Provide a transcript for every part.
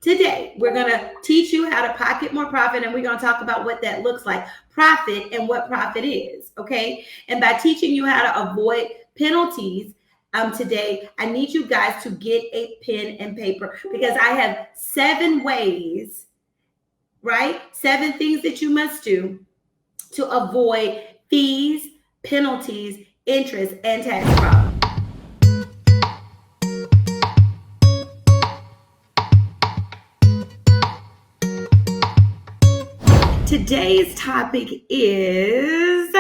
Today, we're going to teach you how to pocket more profit, and we're going to talk about what that looks like, profit, and what profit is, okay? And by teaching you how to avoid penalties, today, I need you guys to get a pen and paper because I have 7 ways, right? 7 things that you must do to avoid fees, penalties, interest, and tax problems. Today's topic is,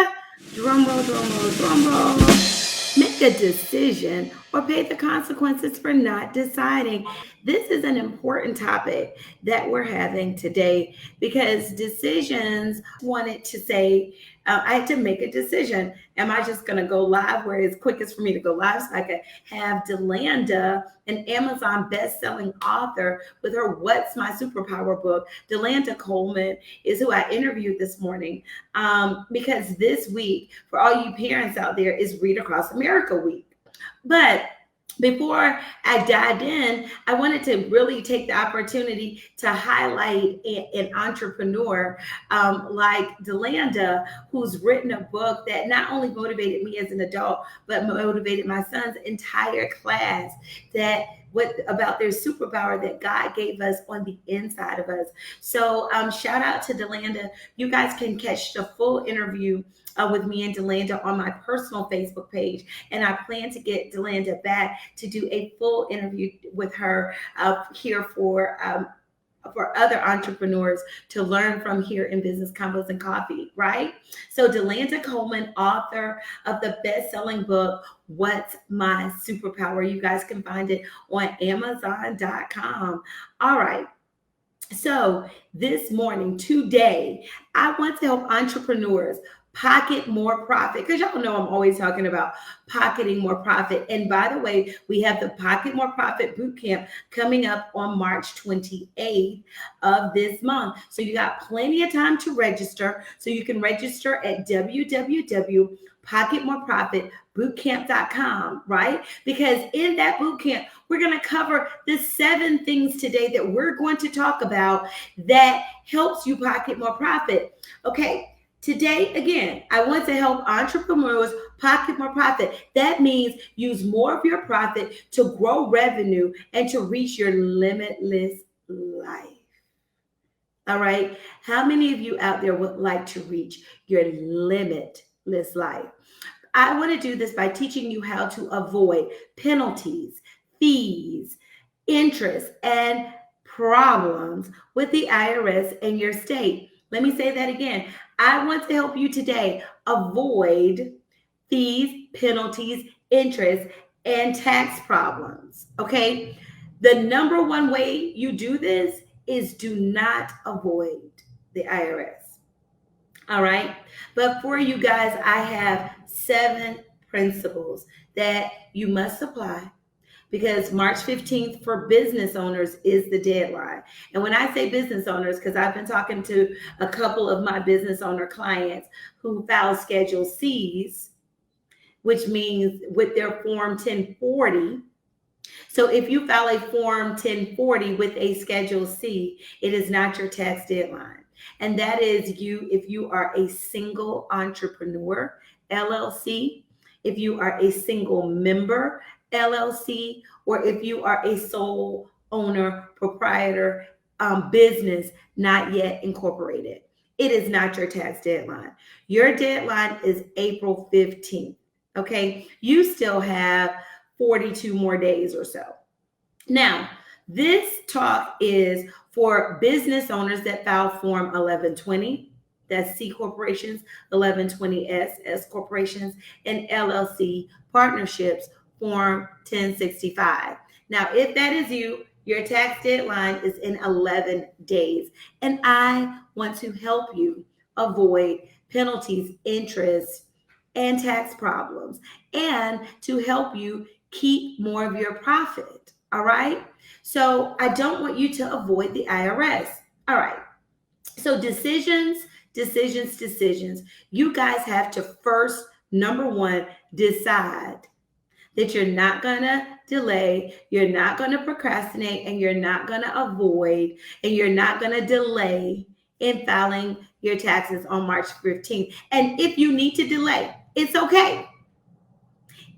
drum roll, make a decision or pay the consequences for not deciding. This is an important topic that we're having today because decisions wanted to say, I had to make a decision. Am I just going to go live where it's quickest for me to go live so I could have Delanda, an Amazon best-selling author, with her What's My Superpower book. Delanda Coleman is who I interviewed this morning because this week, for all you parents out there, is Read Across America Week. But before I dived in, I wanted to really take the opportunity to highlight an entrepreneur like Delanda, who's written a book that not only motivated me as an adult, but motivated my son's entire class about their superpower that God gave us on the inside of us. So shout out to Delanda. You guys can catch the full interview with me and Delanda on my personal Facebook page. And I plan to get Delanda back to do a full interview with her here for other entrepreneurs to learn from here in Business Combos and Coffee, right? So Delanda Coleman, author of the best-selling book, What's My Superpower? You guys can find it on Amazon.com. All right. So this morning, today, I want to help entrepreneurs pocket more profit, because y'all know I'm always talking about pocketing more profit. And by the way, we have the Pocket More Profit Bootcamp coming up on March 28th of this month. So you got plenty of time to register. So you can register at www.pocketmoreprofitbootcamp.com, right? Because in that bootcamp, we're going to cover the 7 things today that we're going to talk about that helps you pocket more profit. Okay. Today, again, I want to help entrepreneurs pocket more profit. That means use more of your profit to grow revenue and to reach your limitless life. All right. How many of you out there would like to reach your limitless life? I want to do this by teaching you how to avoid penalties, fees, interest, and problems with the IRS and your state. Let me say that again. I want to help you today avoid fees, penalties, interest, and tax problems. Okay. The number one way you do this is do not avoid the IRS. All right. But for you guys, I have 7 principles that you must apply, because March 15th for business owners is the deadline. And when I say business owners, because I've been talking to a couple of my business owner clients who file Schedule Cs, which means with their Form 1040. So if you file a Form 1040 with a Schedule C, it is not your tax deadline. And that is if you are a single entrepreneur, LLC, if you are a single member, LLC, or if you are a sole owner, proprietor, business, not yet incorporated. It is not your tax deadline. Your deadline is April 15th. Okay. You still have 42 more days or so. Now, this talk is for business owners that file Form 1120. That's C corporations, 1120S, S corporations, and LLC partnerships, Form 1065. Now, if that is you, your tax deadline is in 11 days. And I want to help you avoid penalties, interest, and tax problems, and to help you keep more of your profit. All right. So I don't want you to avoid the IRS. All right. So decisions. You guys have to first, number one, decide that you're not going to delay, you're not going to procrastinate, and you're not going to avoid, and you're not going to delay in filing your taxes on March 15th. And if you need to delay, it's okay.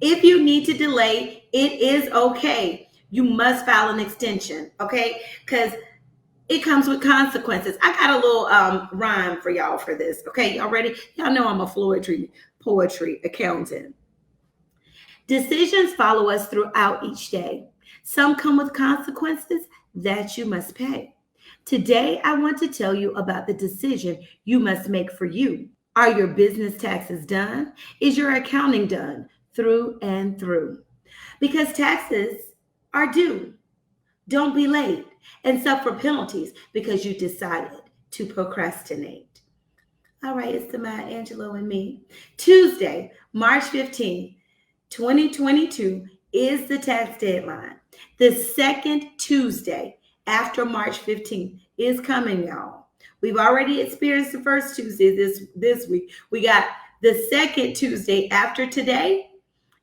If you need to delay, it is okay. You must file an extension, okay? Because it comes with consequences. I got a little rhyme for y'all for this, okay? Y'all ready? Y'all know I'm a poetry accountant. Decisions follow us throughout each day. Some come with consequences that you must pay. Today, I want to tell you about the decision you must make for you. Are your business taxes done? Is your accounting done through and through? Because taxes are due. Don't be late and suffer penalties because you decided to procrastinate. All right, it's the Maya Angelou and me. Tuesday, March 15th, 2022 is the tax deadline. The second Tuesday after March 15th is coming, y'all. We've already experienced the first Tuesday this week. We got the second Tuesday after today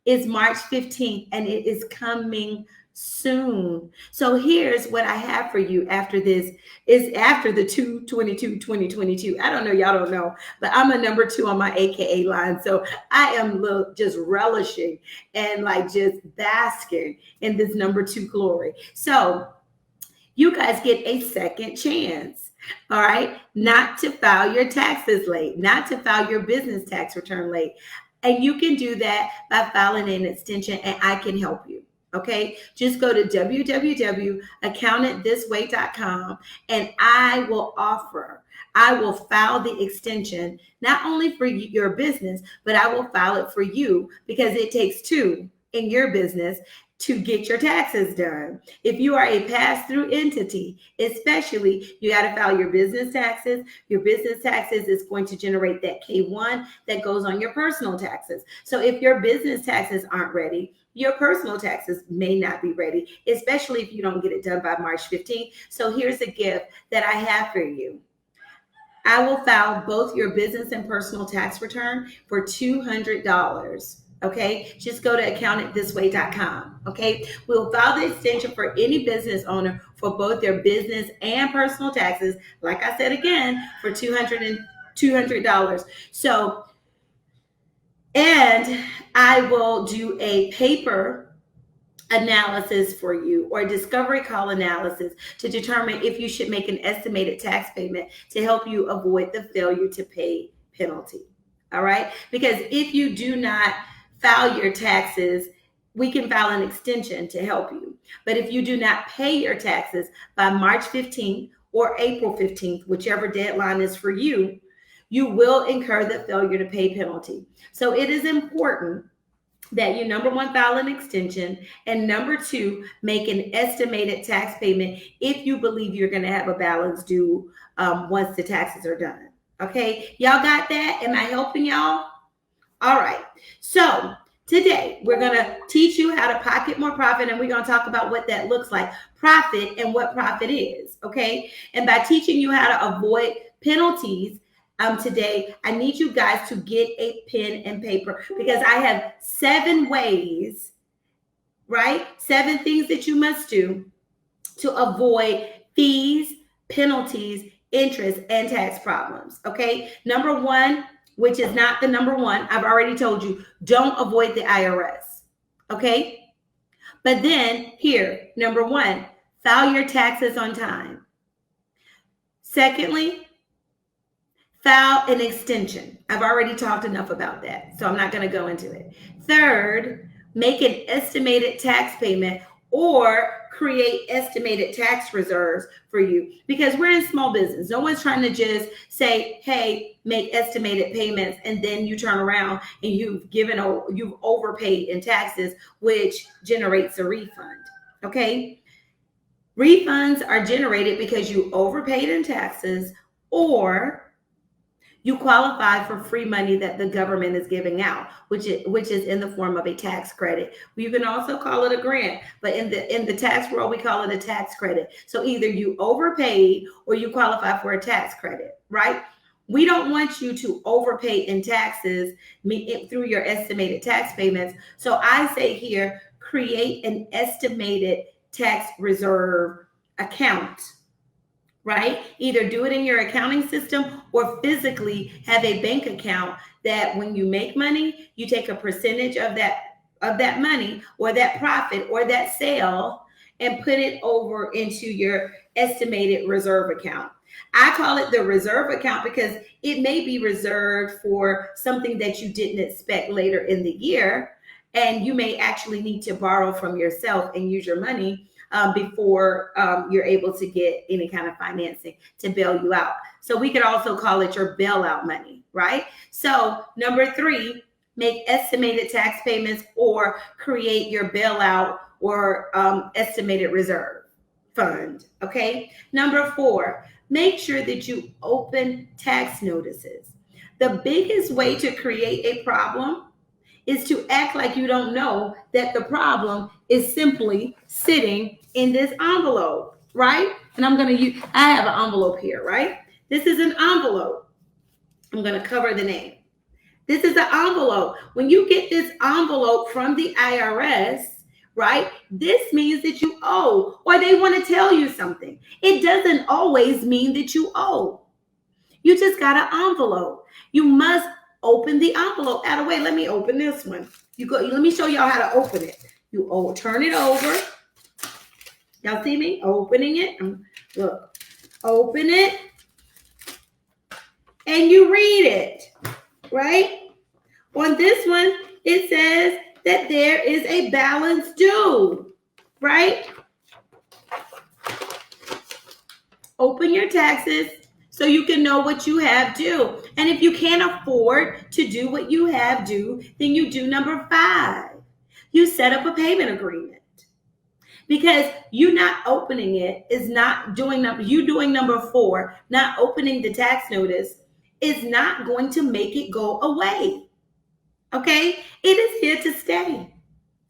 is March 15th, and it is coming soon. So here's what I have for you after this. Is after the 2/22/2022. I don't know, y'all don't know, but I'm a number 2 on my AKA line. So I am just relishing and like just basking in this number 2 glory. So you guys get a second chance, all right, not to file your taxes late, not to file your business tax return late. And you can do that by filing an extension, and I can help you. Okay, just go to www.accountantthisway.com and I will file the extension, not only for your business, but I will file it for you because it takes 2 in your business to get your taxes done. If you are a pass-through entity, especially, you got to file your business taxes. Your business taxes is going to generate that K1 that goes on your personal taxes. So if your business taxes aren't ready, your personal taxes may not be ready, especially if you don't get it done by March 15th. So here's a gift that I have for you. I will file both your business and personal tax return for $200. Okay, just go to accountantthisway.com. Okay, we'll file the extension for any business owner for both their business and personal taxes. Like I said again, for $200. So, and I will do a paper analysis for you or a discovery call analysis to determine if you should make an estimated tax payment to help you avoid the failure to pay penalty. All right, because if you do not file your taxes, we can file an extension to help you. But if you do not pay your taxes by March 15th or April 15th, whichever deadline is for you, you will incur the failure to pay penalty. So it is important that you, number 1, file an extension, and number 2, make an estimated tax payment if you believe you're going to have a balance due once the taxes are done. Okay, y'all got that? Am I helping y'all? All right, so today we're going to teach you how to pocket more profit, and we're going to talk about what that looks like, profit, and what profit is, okay? And by teaching you how to avoid penalties today, I need you guys to get a pen and paper because I have 7 ways, right? 7 things that you must do to avoid fees, penalties, interest, and tax problems, okay? Number 1, which is not the number 1, I've already told you, don't avoid the IRS, okay? But then here, number 1, file your taxes on time. Secondly, file an extension. I've already talked enough about that, so I'm not going to go into it. Third, make an estimated tax payment or create estimated tax reserves for you because we're in small business. No one's trying to just say, hey, make estimated payments, and then you turn around and you've overpaid in taxes, which generates a refund. Okay. Refunds are generated because you overpaid in taxes or you qualify for free money that the government is giving out, which is in the form of a tax credit. You can also call it a grant, but in the tax world, we call it a tax credit. So either you overpaid or you qualify for a tax credit, right? We don't want you to overpay in taxes through your estimated tax payments. So I say here, create an estimated tax reserve account, right? Either do it in your accounting system or physically have a bank account that when you make money, you take a percentage of that money or that profit or that sale and put it over into your estimated reserve account. I call it the reserve account because it may be reserved for something that you didn't expect later in the year. And you may actually need to borrow from yourself and use your money before you're able to get any kind of financing to bail you out. So we could also call it your bailout money, right? So number 3, make estimated tax payments or create your bailout or estimated reserve fund, okay? Number 4, make sure that you open tax notices. The biggest way to create a problem is to act like you don't know that the problem is simply sitting in this envelope, right? And I have an envelope here, right? This is an envelope. I'm going to cover the name. This is an envelope. When you get this envelope from the IRS, right, this means that you owe, or they want to tell you something. It doesn't always mean that you owe. You just got an envelope. You must open the envelope. Out of the way, let me open this one. Let me show y'all how to open it. You turn it over. Y'all see me opening it? Look, open it, and you read it, right? On this one, it says that there is a balance due, right? Open your taxes so you can know what you have due. And if you can't afford to do what you have due, then you do number 5. You set up a payment agreement. Because you not opening it is not doing you doing number 4, not opening the tax notice is not going to make it go away. Okay? It is here to stay.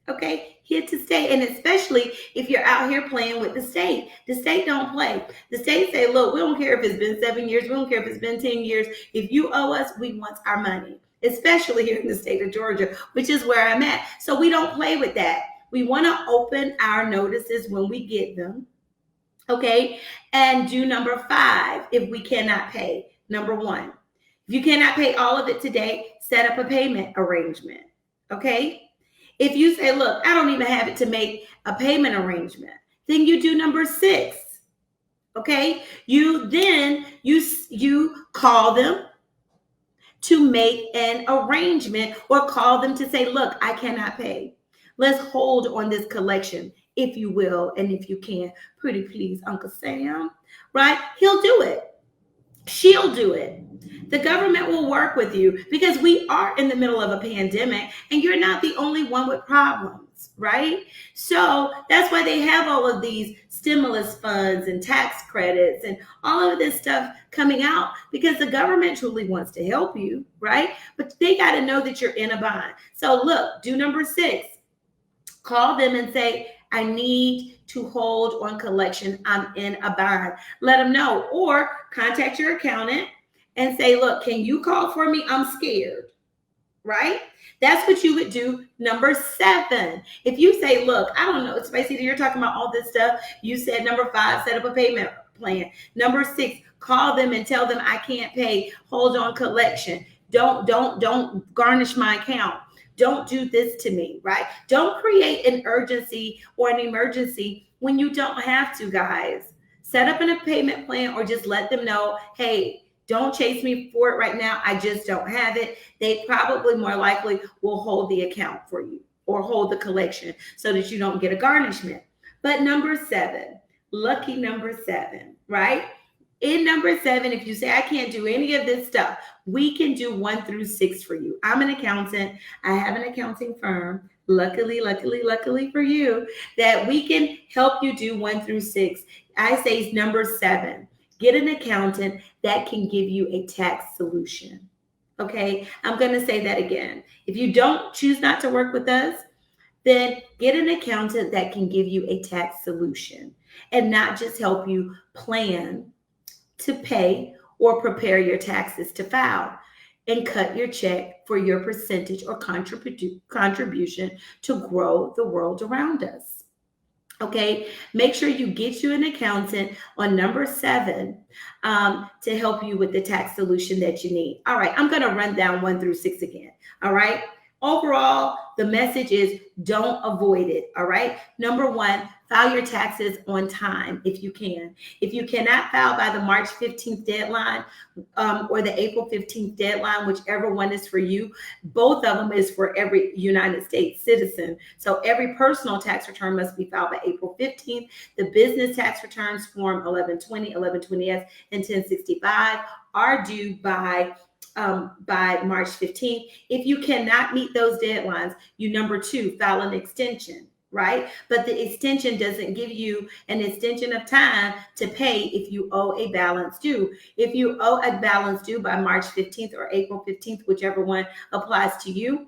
Okay? Here to stay. And especially if you're out here playing with the state. The state don't play. The state say, look, we don't care if it's been 7 years. We don't care if it's been 10 years. If you owe us, we want our money. Especially here in the state of Georgia, which is where I'm at. So we don't play with that. We want to open our notices when we get them. Okay? And do number 5 if we cannot pay. Number 1. If you cannot pay all of it today, set up a payment arrangement. Okay? If you say, look, I don't even have it to make a payment arrangement, then you do number 6. Okay? You call them to make an arrangement or call them to say, look, I cannot pay. Let's hold on this collection, if you will, and if you can. Pretty please, Uncle Sam, right? He'll do it. She'll do it. The government will work with you because we are in the middle of a pandemic and you're not the only one with problems, right? So that's why they have all of these stimulus funds and tax credits and all of this stuff coming out because the government truly wants to help you, right? But they got to know that you're in a bind. So look, do number 6. Call them and say, I need to hold on collection. I'm in a bind. Let them know. Or contact your accountant and say, look, can you call for me? I'm scared, right? That's what you would do. Number 7. If you say, look, I don't know, Spacey, you're talking about all this stuff. You said number 5, set up a payment plan. Number 6, call them and tell them I can't pay. Hold on collection. Don't garnish my account. Don't do this to me, right? Don't create an urgency or an emergency when you don't have to, guys. Set up a payment plan or just let them know, hey, don't chase me for it right now. I just don't have it. They probably more likely will hold the account for you or hold the collection so that you don't get a garnishment. But number 7, lucky number 7, right? In number 7, if you say, I can't do any of this stuff, we can do 1 through 6 for you. I'm an accountant. I have an accounting firm. Luckily for you, that we can help you do 1 through 6. I say number 7, get an accountant that can give you a tax solution. Okay, I'm going to say that again. If you don't choose not to work with us, then get an accountant that can give you a tax solution and not just help you plan to pay or prepare your taxes to file, and cut your check for your percentage or contribution to grow the world around us. Okay, make sure you get you an accountant on number 7 to help you with the tax solution that you need. All right, I'm going to run down 1 through 6 again. All right, overall, the message is don't avoid it. All right, number 1, file your taxes on time if you can. If you cannot file by the March 15th deadline or the April 15th deadline, whichever one is for you, both of them is for every United States citizen. So every personal tax return must be filed by April 15th. The business tax returns form 1120, 1120S, and 1065 are due by March 15th. If you cannot meet those deadlines, you number 2, file an extension, right? But the extension doesn't give you an extension of time to pay if you owe a balance due. If you owe a balance due by March 15th or April 15th, whichever one applies to you,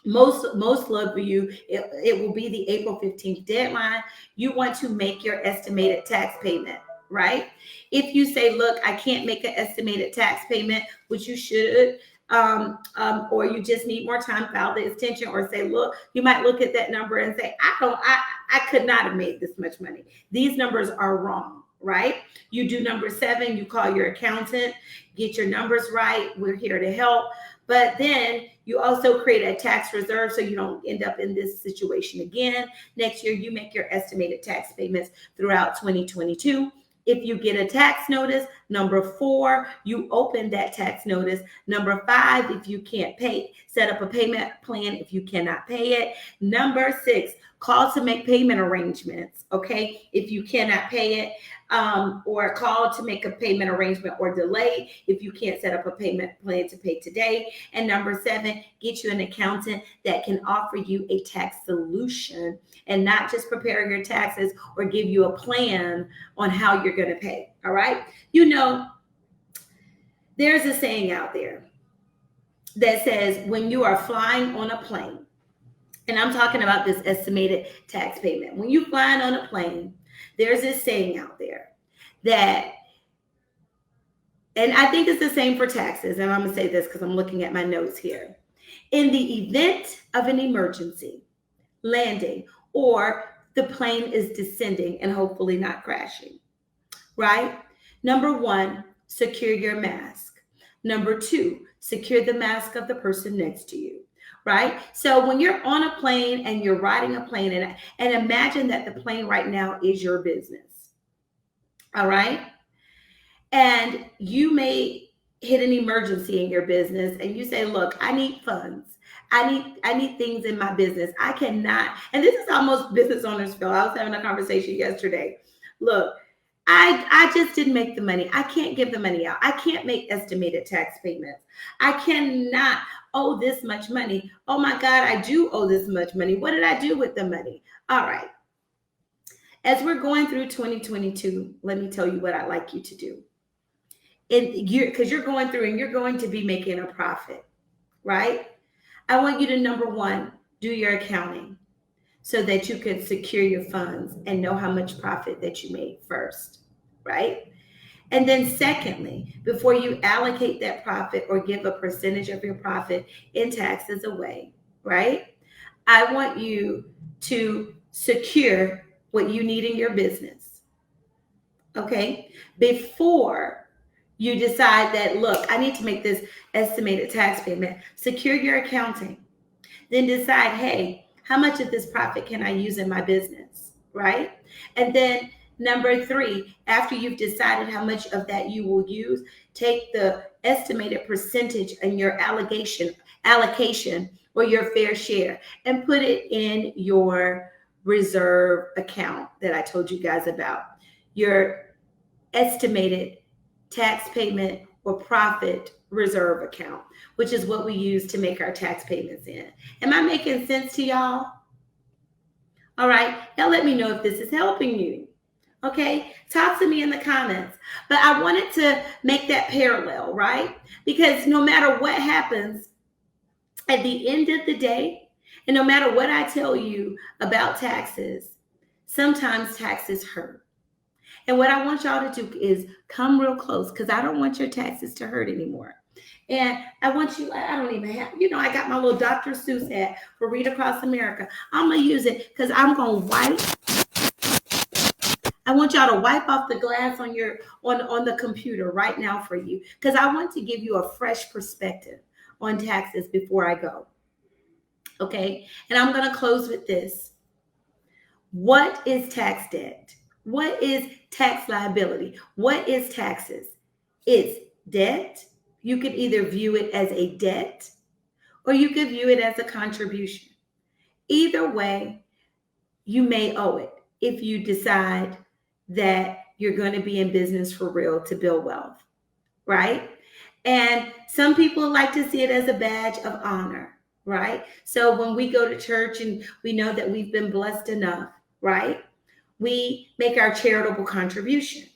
most of you, it will be the April 15th deadline. You want to make your estimated tax payment, right? If you say, look, I can't make an estimated tax payment, which you should, or you just need more time, file the extension, or say, look, you might look at that number and say, I could not have made this much money. These numbers are wrong, right? You do number 7, you call your accountant, get your numbers right. We're here to help. But then you also create a tax reserve so you don't end up in this situation again. Next year, you make your estimated tax payments throughout 2022. If you get a tax notice, number 4, you open that tax notice. Number 5, if you can't pay, set up a payment plan if you cannot pay it. Number 6, call to make payment arrangements, okay? If you cannot pay it, or call to make a payment arrangement or delay if you can't set up a payment plan to pay today. And number 7, get you an accountant that can offer you a tax solution and not just prepare your taxes or give you a plan on how you're going to pay. All right. You know, there's a saying out there that says when you are flying on a plane, and I'm talking about this estimated tax payment. When you're flying on a plane, there's this saying out there that, and I think it's the same for taxes, and I'm going to say this because I'm looking at my notes here. In the event of an emergency, landing, or the plane is descending and hopefully not crashing, right? Number 1, secure your mask. Number 2, secure the mask of the person next to you. Right? So when you're on a plane and you're riding a plane, and imagine that the plane right now is your business. All right? And you may hit an emergency in your business and you say, look, I need funds. I need things in my business. I cannot, and this is how most business owners feel. I was having a conversation yesterday. Look, I just didn't make the money. I can't give the money out. I can't make estimated tax payments. I cannot owe this much money. Oh my God, I do owe this much money. What did I do with the money? All right. As we're going through 2022, let me tell you what I'd like you to do. Because you're going through and you're going to be making a profit, right? I want you to, number 1, do your accounting so that you can secure your funds and know how much profit that you made first, right? And then secondly, before you allocate that profit or give a percentage of your profit in taxes away, right? I want you to secure what you need in your business, okay? Before you decide that, look, I need to make this estimated tax payment, secure your accounting. Then decide, hey, how much of this profit can I use in my business, right? And then number 3, after you've decided how much of that you will use, take the estimated percentage in your allocation or your fair share and put it in your reserve account that I told you guys about. Your estimated tax payment or profit reserve account, which is what we use to make our tax payments in. Am I making sense to y'all? All right. Now let me know if this is helping you. Okay. Talk to me in the comments. But I wanted to make that parallel, right? Because no matter what happens at the end of the day, and no matter what I tell you about taxes, sometimes taxes hurt. And what I want y'all to do is come real close because I don't want your taxes to hurt anymore. And I want you, I don't even have, I got my little Dr. Seuss hat for Read Across America. I'm going to use it because I'm going to wipe. I want y'all to wipe off the glass on your on the computer right now for you because I want to give you a fresh perspective on taxes before I go. Okay? And I'm going to close with this. What is tax debt? What is tax liability? What is taxes? It's debt. You could either view it as a debt or you could view it as a contribution. Either way, you may owe it if you decide that you're going to be in business for real to build wealth, right? And some people like to see it as a badge of honor, right? So when we go to church and we know that we've been blessed enough, right? We make our charitable contribution,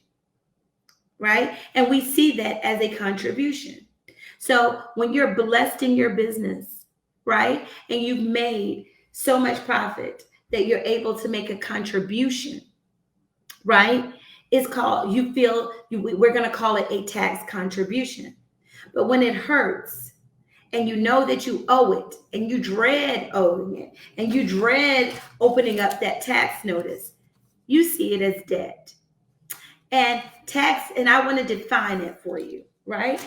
right? And we see that as a contribution. So when you're blessed in your business, right? And you've made so much profit that you're able to make a contribution, right? It's called, we're going to call it a tax contribution. But when it hurts and you know that you owe it and you dread owing it and you dread opening up that tax notice, you see it as debt. And tax, and I want to define it for you, right?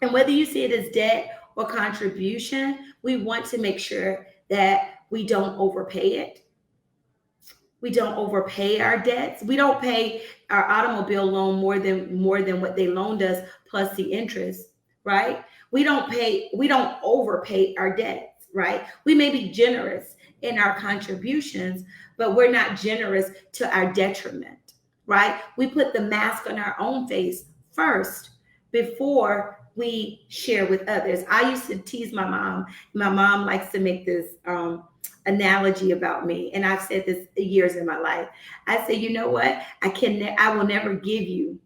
And whether you see it as debt or contribution, we want to make sure that we don't overpay it. We don't overpay our debts. We don't pay our automobile loan more than what they loaned us plus the interest, right? We don't overpay our debts, right? We may be generous in our contributions, but we're not generous to our detriment, right? We put the mask on our own face first before we share with others. I used to tease my mom. My mom likes to make this analogy about me, and I've said this years in my life. I say, you know what? I will never give you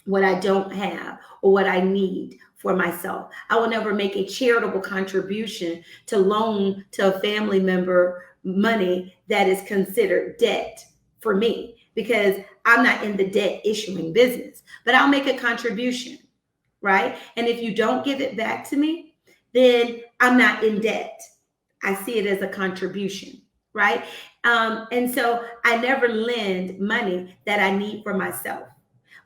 what I don't have or what I need for myself. I will never make a charitable contribution to loan to a family member money that is considered debt for me because I'm not in the debt issuing business, but I'll make a contribution, right? And if you don't give it back to me, then I'm not in debt. I see it as a contribution, right? And so I never lend money that I need for myself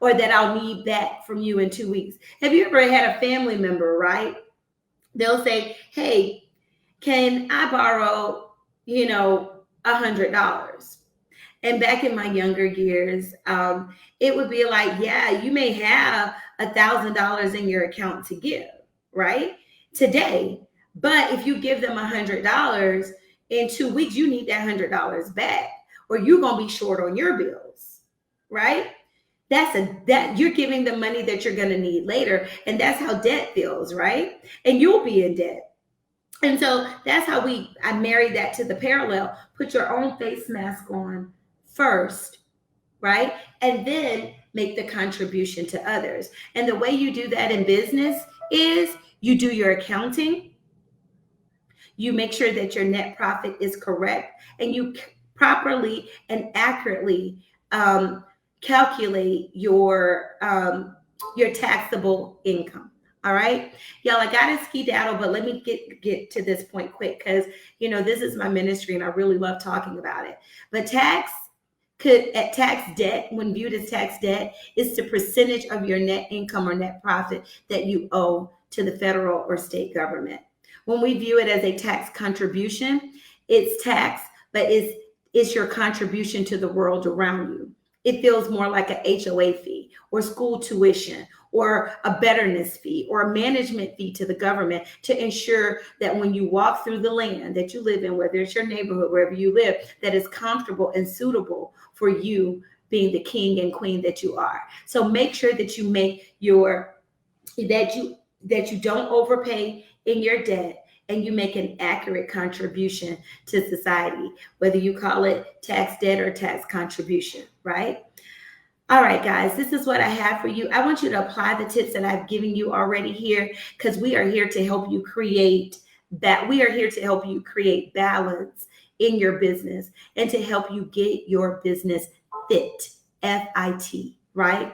or that I'll need back from you in 2 weeks. Have you ever had a family member, right? They'll say, hey, can I borrow, $100? And back in my younger years, it would be like, yeah, you may have $1,000 in your account to give, right? Today. But if you give them $100 in 2 weeks, you need that $100 back or you're going to be short on your bills, right? That you're giving them money that you're going to need later. And that's how debt feels, right? And you'll be in debt. And so that's how I married that to the parallel. Put your own face mask on first, right? And then make the contribution to others. And the way you do that in business is you do your accounting. You make sure that your net profit is correct and you properly and accurately calculate your taxable income. All right, y'all, I got to skedaddle, but let me get to this point quick because, this is my ministry and I really love talking about it. But tax debt, when viewed as tax debt, is the percentage of your net income or net profit that you owe to the federal or state government. When we view it as a tax contribution, it's tax, but it's your contribution to the world around you. It feels more like a HOA fee or school tuition or a betterness fee or a management fee to the government to ensure that when you walk through the land that you live in, whether it's your neighborhood, wherever you live, that is comfortable and suitable for you being the king and queen that you are. So make sure that you make that you don't overpay in your debt and you make an accurate contribution to society, whether you call it tax debt or tax contribution, right? All right, guys, this is what I have for you. I want you to apply the tips that I've given you already here because we are here to help you create that. We are here to help you create balance in your business and to help you get your business fit FIT, right?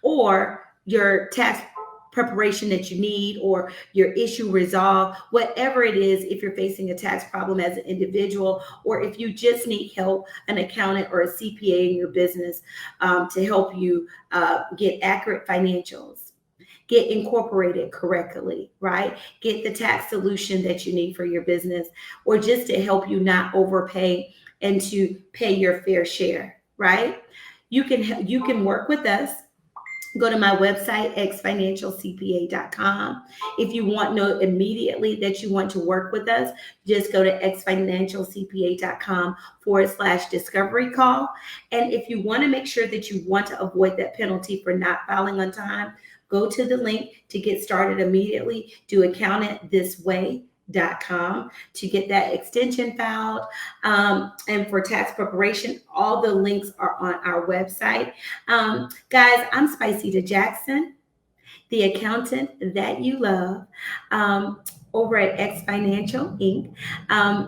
Or your tax preparation that you need, or your issue resolved, whatever it is. If you're facing a tax problem as an individual, or if you just need help, an accountant or a CPA in your business to help you get accurate financials, get incorporated correctly, right? Get the tax solution that you need for your business, or just to help you not overpay and to pay your fair share, right? You can work with us. Go to my website, xfinancialcpa.com. If you want to know immediately that you want to work with us, just go to xfinancialcpa.com/discovery call. And if you want to make sure that you want to avoid that penalty for not filing on time, go to the link to get started immediately. Do accountantthisway.com to get that extension filed. And for tax preparation, all the links are on our website. Guys, I'm Spicy Jackson, the accountant that you love, over at X Financial Inc.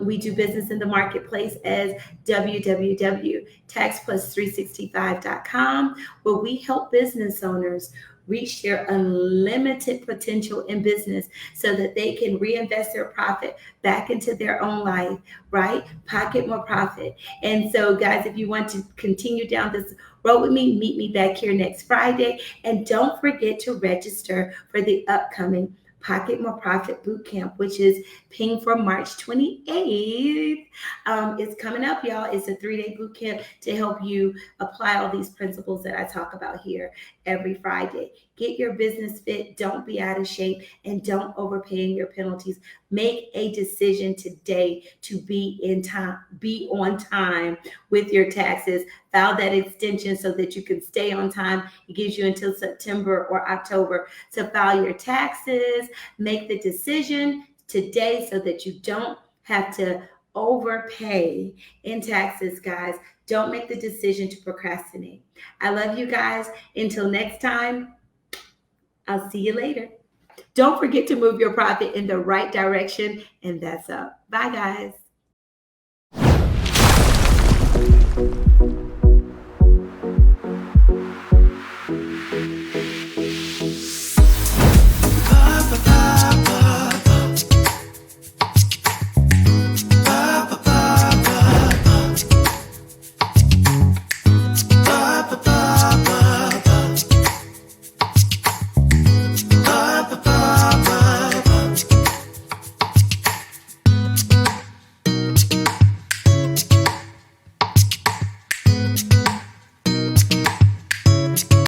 We do business in the marketplace as www.taxplus365.com, where we help business owners reach their unlimited potential in business so that they can reinvest their profit back into their own life, right? Pocket more profit. And so, guys, if you want to continue down this road with me, meet me back here next Friday. And don't forget to register for the upcoming Pocket More Profit Bootcamp, which is paying for March 28th. It's coming up, y'all. It's a 3-day bootcamp to help you apply all these principles that I talk about here every Friday. Get your business fit. Don't be out of shape, and don't overpay in your penalties. Make a decision today to be on time with your taxes. File that extension so that you can stay on time. It gives you until September or October to file your taxes. Make the decision today so that you don't have to overpay in taxes, guys. Don't make the decision to procrastinate. I love you guys. Until next time, I'll see you later. Don't forget to move your profit in the right direction, and that's up. Bye, guys.